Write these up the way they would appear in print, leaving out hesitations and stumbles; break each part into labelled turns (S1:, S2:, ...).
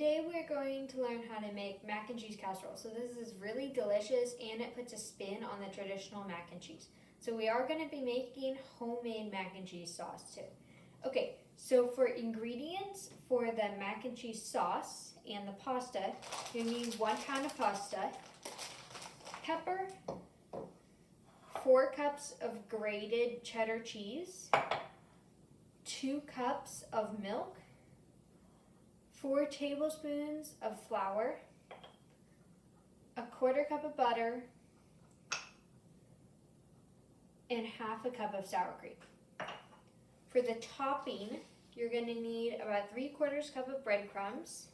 S1: Today we're going to learn how to make mac and cheese casserole. So this is really delicious and it puts a spin on the traditional mac and cheese. So we are going to be making homemade mac and cheese sauce too. Okay, so for ingredients for the mac and cheese sauce and the pasta, you need 1 pound of pasta, pepper, 4 cups of grated cheddar cheese, 2 cups of milk, 4 tablespoons of flour, 1/4 cup of butter, and 1/2 cup of sour cream. For the topping, you're going to need about 3/4 cup of breadcrumbs,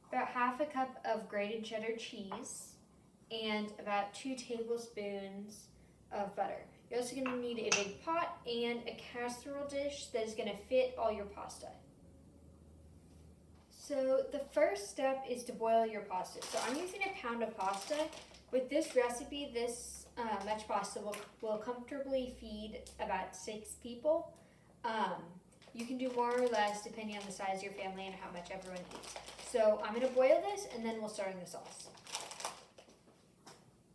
S1: about 1/2 cup of grated cheddar cheese, and about 2 tablespoons of butter. You're also going to need a big pot and a casserole dish that is going to fit all your pasta. So the first step is to boil your pasta. So I'm using 1 pound of pasta. With this recipe, this much pasta will comfortably feed about 6 people. You can do more or less depending on the size of your family and how much everyone eats. So I'm going to boil this and then we'll start in the sauce.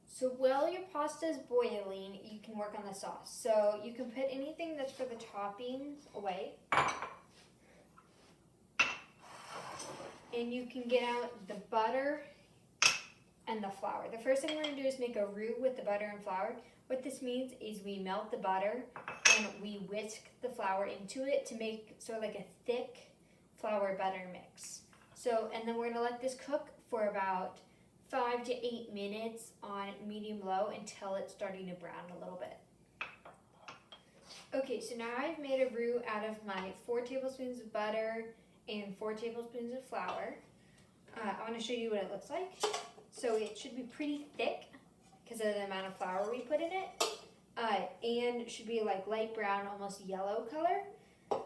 S1: So while your pasta is boiling, you can work on the sauce. So you can put anything that's for the toppings away. And you can get out the butter and the flour. The first thing we're going to do is make a roux with the butter and flour. What this means is we melt the butter and we whisk the flour into it to make sort of like a thick flour butter mix. So, and then we're going to let this cook for about 5 to 8 minutes on medium low until it's starting to brown a little bit. Okay, so now I've made a roux out of my 4 tablespoons of butter and 4 tablespoons of flour. I want to show you what it looks like. So it should be pretty thick because of the amount of flour we put in it. And it should be like light brown, almost yellow color.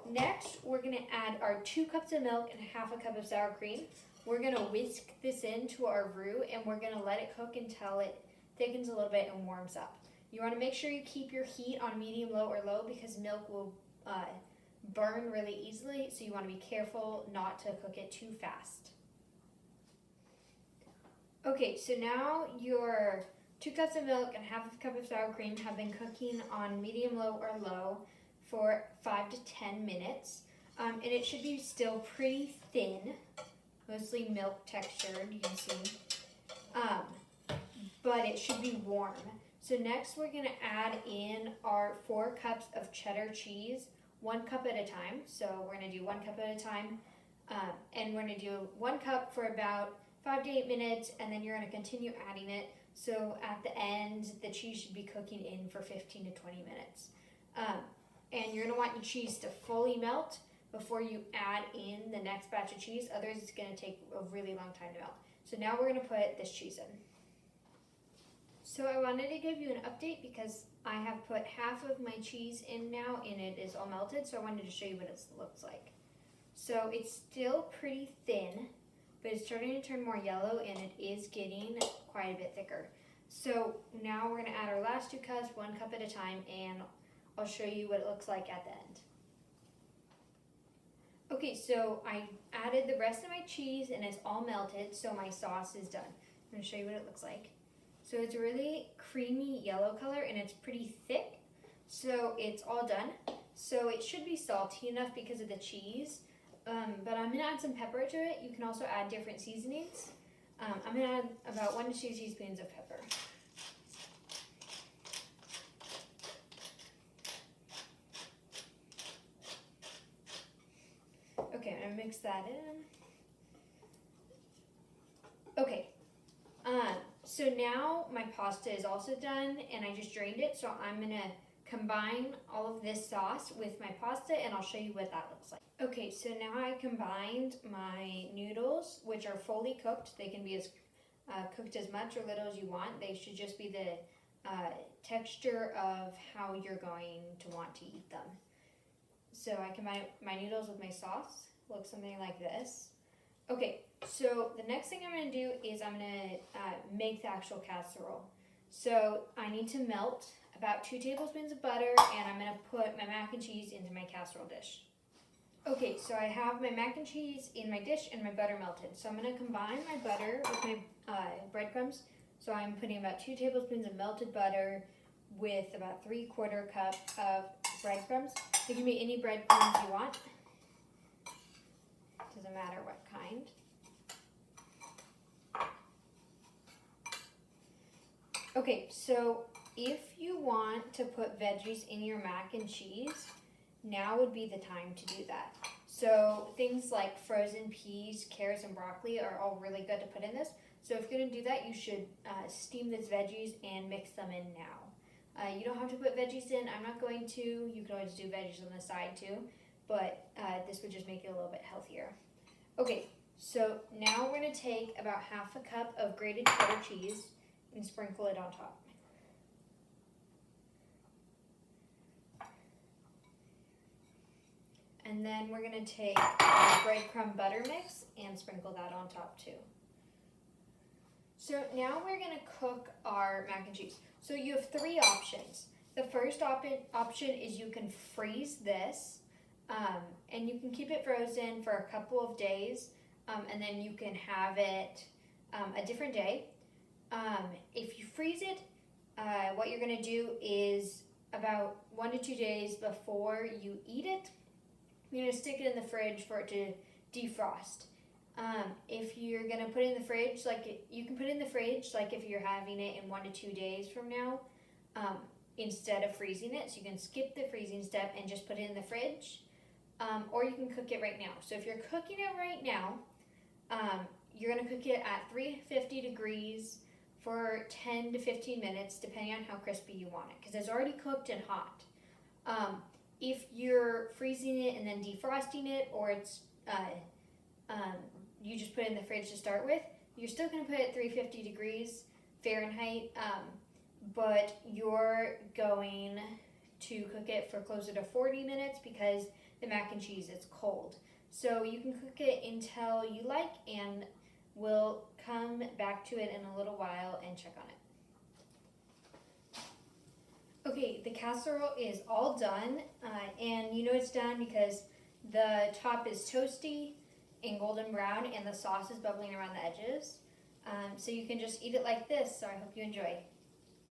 S1: Next, we're going to add our 2 cups of milk and 1/2 cup of sour cream. We're going to whisk this into our roux and we're going to let it cook until it thickens a little bit and warms up. You want to make sure you keep your heat on medium, low, or low because milk will burn really easily, so you want to be careful not to cook it too fast. Okay, so now your 2 cups of milk and 1/2 cup of sour cream have been cooking on medium, low, or low for 5 to 10 minutes. And it should be still pretty thin, mostly milk textured, you can see. But it should be warm. So next we're going to add in our 4 cups of cheddar cheese, 1 cup at a time. So we're going to do 1 cup at a time. And we're going to do 1 cup for about 5 to 8 minutes, and then you're going to continue adding it. So at the end, the cheese should be cooking in for 15 to 20 minutes. And you're going to want your cheese to fully melt before you add in the next batch of cheese. Otherwise, it's going to take a really long time to melt. So now we're going to put this cheese in. So I wanted to give you an update because I have put half of my cheese in now and it is all melted, so I wanted to show you what it looks like. So it's still pretty thin, but it's starting to turn more yellow and it is getting quite a bit thicker. So now we're going to add our last 2 cups, 1 cup at a time, and I'll show you what it looks like at the end. Okay, so I added the rest of my cheese and it's all melted, so my sauce is done. I'm going to show you what it looks like. So it's a really creamy yellow color and it's pretty thick. So it's all done. So it should be salty enough because of the cheese. But I'm going to add some pepper to it. You can also add different seasonings. I'm going to add about 1 to 2 teaspoons of pepper. Okay, I'm going to mix that in. Okay. So now my pasta is also done and I just drained it, so I'm going to combine all of this sauce with my pasta and I'll show you what that looks like. Okay, so now I combined my noodles, which are fully cooked. They can be as cooked as much or little as you want. They should just be the texture of how you're going to want to eat them. So I combine my noodles with my sauce. Looks something like this. Okay, so the next thing I'm going to do is I'm going to make the actual casserole. So I need to melt about 2 tablespoons of butter and I'm going to put my mac and cheese into my casserole dish. Okay, so I have my mac and cheese in my dish and my butter melted. So I'm going to combine my butter with my breadcrumbs. So I'm putting about 2 tablespoons of melted butter with about 3/4 cup of breadcrumbs. You can be any breadcrumbs you want. Doesn't matter what kind. Okay, so if you want to put veggies in your mac and cheese, now would be the time to do that. So things like frozen peas, carrots, and broccoli are all really good to put in this. So if you're going to do that, you should steam these veggies and mix them in now. You don't have to put veggies in. I'm not going to. You can always do veggies on the side too, but this would just make it a little bit healthier. Okay, so now we're going to take about 1/2 cup of grated cheddar cheese and sprinkle it on top. And then we're going to take our breadcrumb butter mix and sprinkle that on top too. So now we're going to cook our mac and cheese. So you have 3 options. The first option is you can freeze this and you can keep it frozen for a couple of days and then you can have it a different day. If you freeze it, what you're going to do is about 1 to 2 days before you eat it, you're going to stick it in the fridge for it to defrost. If you're going to put it in the fridge, you can put it in the fridge like if you're having it in 1 to 2 days from now, instead of freezing it. So you can skip the freezing step and just put it in the fridge, or you can cook it right now. So if you're cooking it right now, you're going to cook it at 350 degrees for 10 to 15 minutes, depending on how crispy you want it, because it's already cooked and hot. If you're freezing it and then defrosting it, or it's you just put it in the fridge to start with, you're still going to put it at 350 degrees Fahrenheit, but you're going to cook it for closer to 40 minutes because the mac and cheese is cold. So you can cook it until you like, and we'll come back to it in a little while and check on it. Okay, the casserole is all done, and you know it's done because the top is toasty and golden brown and the sauce is bubbling around the edges. So you can just eat it like this, so I hope you enjoy.